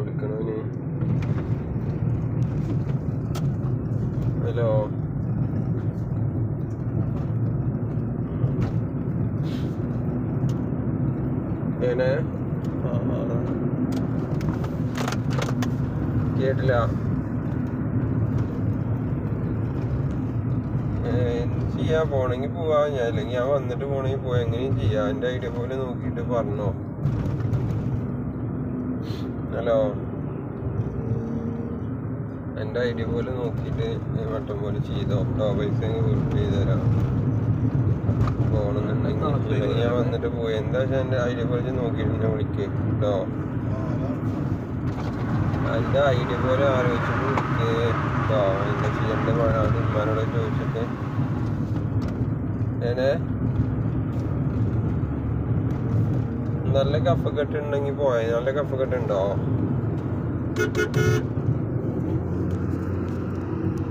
വിളിക്കണവന്. Hello, ഏനെ കേട്ടില്ല. ചെയ്യാ പോണെങ്കിൽ പോവാ, ഞാൻ അല്ലെങ്കിൽ ഞാൻ വന്നിട്ട് പോണെങ്കിൽ പോവാ, എങ്ങനെയും ചെയ്യാം. എൻ്റെ ഐഡിയ പോലെ നോക്കിയിട്ട് പറഞ്ഞോ. ഹലോ, എൻ്റെ ഐഡിയ പോലെ നോക്കിയിട്ട് വട്ടം പോലെ ചെയ്തോ കേട്ടോ. പൈസ ഗൂഗിൾ ചെയ്ത് തരാം പോകണമെന്നുണ്ടെങ്കിൽ. ഞാൻ വന്നിട്ട് പോയി എന്താ വെച്ചാൽ എൻ്റെ ഐഡിയ പോലെ നോക്കിയിട്ട് എന്നെ വിളിക്ക് കേട്ടോ. എൻ്റെ ഐഡിയ പോലെ ആലോചിച്ചിട്ട് വിളിക്ക് കേട്ടോ. എന്താ ചെയ്യേണ്ട ഉമ്മാനോട് ചോദിച്ചിട്ട്. ഏനെ നല്ല കഫക്കെട്ട് ഉണ്ടെങ്കിൽ പോയ. നല്ല കഫക്കെട്ട് ഉണ്ടോ?